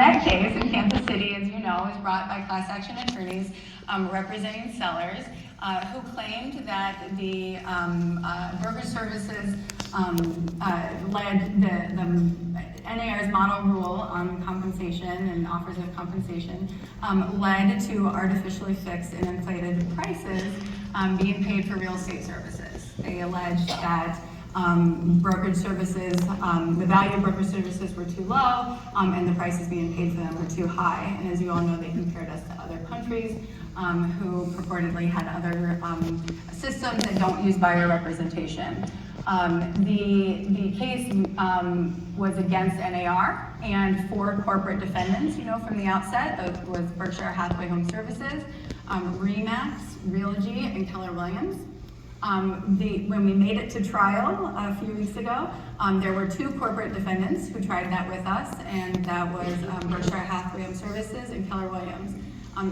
That case in Kansas City, as you know, was brought by class action attorneys representing sellers who claimed that the brokerage services led the NAR's model rule on compensation and offers of compensation led to artificially fixed and inflated prices being paid for real estate services. They alleged that brokerage services, the value of brokerage services were too low, and the prices being paid for them were too high. And as you all know, they compared us to other countries who purportedly had other systems that don't use buyer representation. The case was against NAR and 4 corporate defendants, from the outset. It was Berkshire Hathaway Home Services, Remax, Realogy, and Keller Williams. When we made it to trial a few weeks ago, there were 2 corporate defendants who tried that with us, and that was Berkshire Hathaway Home Services and Keller Williams.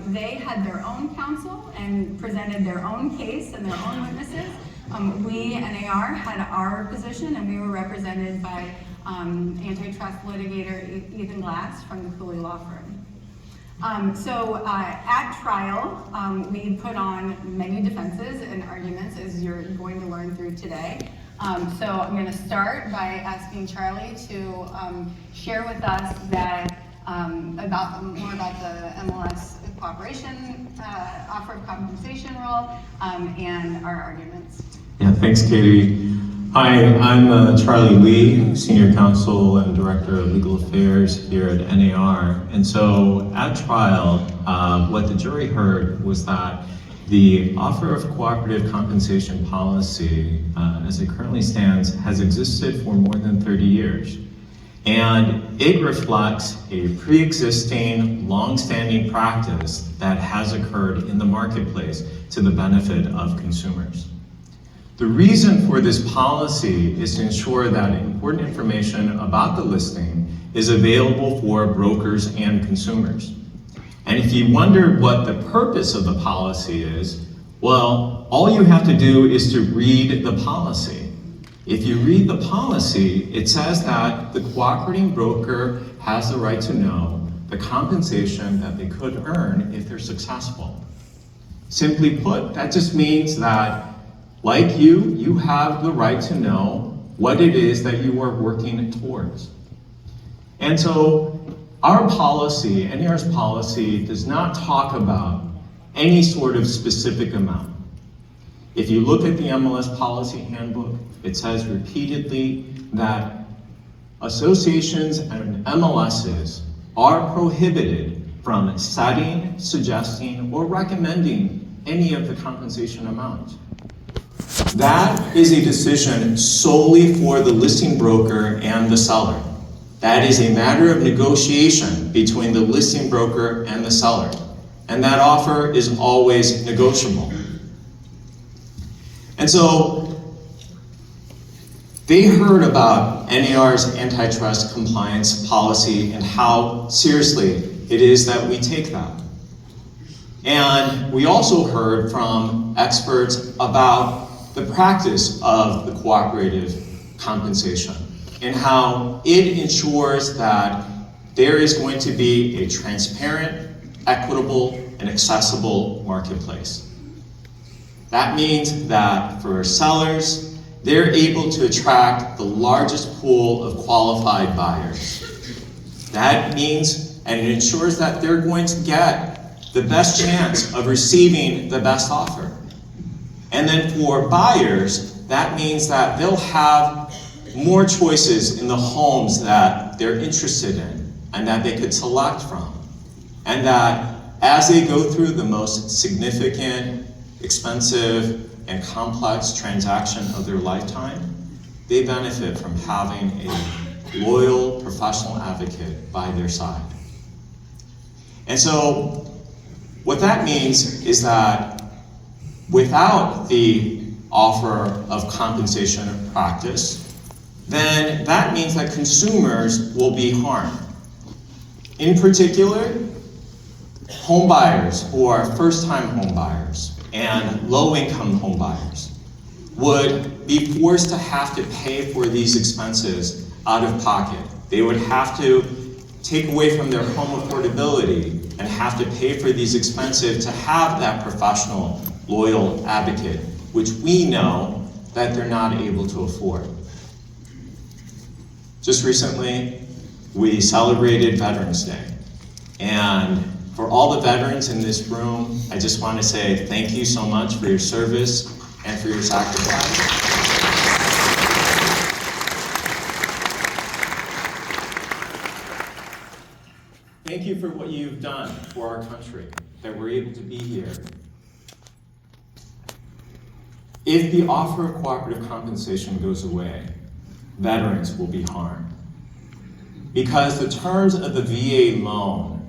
They had their own counsel and presented their own case and their own witnesses. We, NAR, had our position, and we were represented by antitrust litigator Ethan Glass from the Cooley Law Firm. At trial, we put on many defenses and arguments, as you're going to learn through today. So I'm going to start by asking Charlie to share with us that more about the MLS cooperation offer of compensation rule and our arguments. Yeah, thanks, Katie. Hi, I'm Charlie Lee, Senior Counsel and Director of Legal Affairs here at NAR. And so at trial, what the jury heard was that the offer of cooperative compensation policy, as it currently stands, has existed for more than 30 years. And it reflects a pre-existing, long-standing practice that has occurred in the marketplace to the benefit of consumers. The reason for this policy is to ensure that important information about the listing is available for brokers and consumers. And if you wonder what the purpose of the policy is, well, all you have to do is to read the policy. If you read the policy, it says that the cooperating broker has the right to know the compensation that they could earn if they're successful. Simply put, that just means that like you have the right to know what it is that you are working towards. And so our policy, NAR's policy, does not talk about any sort of specific amount. If you look at the MLS policy handbook, it says repeatedly that associations and MLSs are prohibited from setting, suggesting, or recommending any of the compensation amount. That is a decision solely for the listing broker and the seller. That is a matter of negotiation between the listing broker and the seller. And that offer is always negotiable. And so they heard about NAR's antitrust compliance policy and how seriously it is that we take that. And we also heard from experts about the practice of the cooperative compensation and how it ensures that there is going to be a transparent, equitable, and accessible marketplace. That means that for sellers, they're able to attract the largest pool of qualified buyers. That means, and it ensures that they're going to get the best chance of receiving the best offer. And then for buyers, that means that they'll have more choices in the homes that they're interested in and that they could select from. And that as they go through the most significant, expensive, and complex transaction of their lifetime, they benefit from having a loyal professional advocate by their side. And so what that means is that without the offer of compensation practice, then that means that consumers will be harmed. In particular, home buyers who are first-time home buyers and low-income home buyers would be forced to have to pay for these expenses out of pocket. They would have to take away from their home affordability and have to pay for these expensive to have that professional, loyal advocate, which we know that they're not able to afford. Just recently, we celebrated Veterans Day. And for all the veterans in this room, I just want to say thank you so much for your service and for your sacrifice. Thank you for what you've done for our country, that we're able to be here. If the offer of cooperative compensation goes away, veterans will be harmed. Because the terms of the VA loan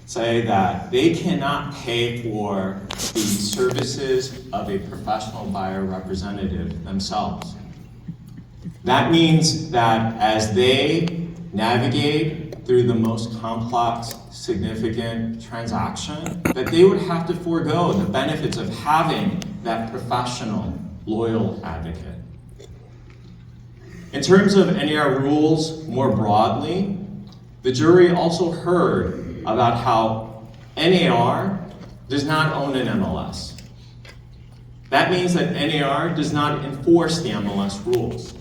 say that they cannot pay for the services of a professional buyer representative themselves. That means that as they navigate through the most complex, significant transaction, that they would have to forego the benefits of having that professional, loyal advocate. In terms of NAR rules more broadly, the jury also heard about how NAR does not own an MLS. That means that NAR does not enforce the MLS rules.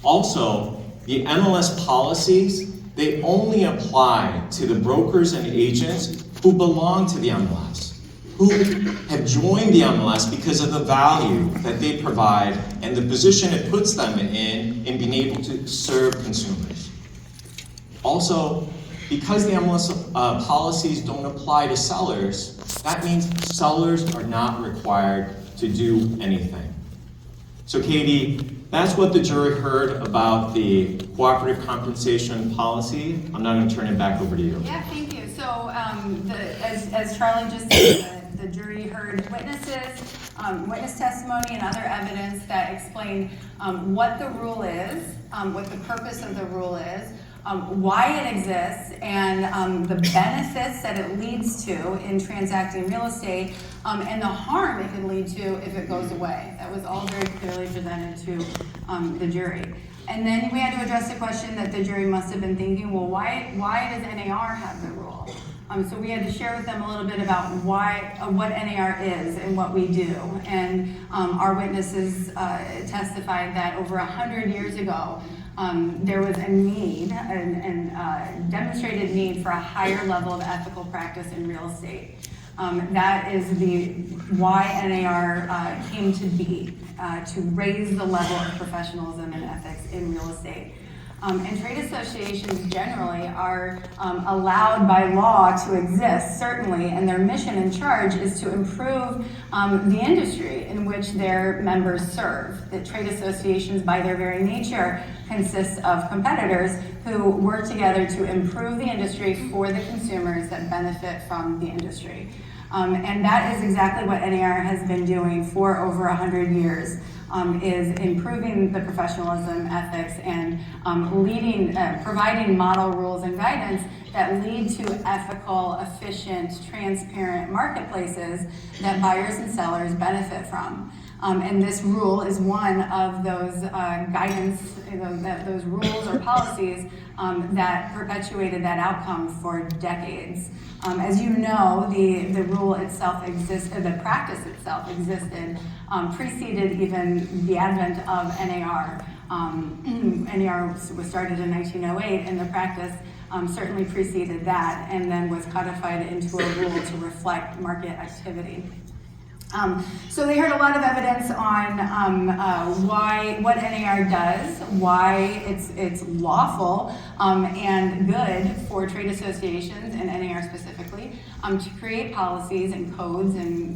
Also, the MLS policies, they only apply to the brokers and agents who belong to the MLS, who have joined the MLS because of the value that they provide and the position it puts them in being able to serve consumers. Also, because the MLS policies don't apply to sellers, that means sellers are not required to do anything. So Katie, that's what the jury heard about the cooperative compensation policy. I'm now going to turn it back over to you. Yeah, thank you. So as Charlie just said, the jury heard witness testimony and other evidence that explained what the rule is, what the purpose of the rule is, why it exists, and the benefits that it leads to in transacting real estate, and the harm it can lead to if it goes away. That was all very clearly presented to the jury. And then we had to address the question that the jury must have been thinking, well, why does NAR have the rule? So we had to share with them a little bit about what NAR is and what we do. And our witnesses testified that over 100 years ago, there was a need, and demonstrated need for a higher level of ethical practice in real estate. That is why NAR came to be, to raise the level of professionalism and ethics in real estate. And trade associations generally are allowed by law to exist, certainly, and their mission and charge is to improve the industry in which their members serve. The trade associations, by their very nature, consist of competitors who work together to improve the industry for the consumers that benefit from the industry. And that is exactly what NAR has been doing for over 100 years. Is improving the professionalism, ethics, and providing model rules and guidance that lead to ethical, efficient, transparent marketplaces that buyers and sellers benefit from. And this rule is one of those guidance, those rules or policies that perpetuated that outcome for decades. As you know, the rule itself existed, the practice itself existed, preceded even the advent of NAR. NAR was started in 1908, and the practice certainly preceded that, and then was codified into a rule to reflect market activity. So they heard a lot of evidence on what NAR does, why it's lawful and good for trade associations and NAR specifically to create policies and codes and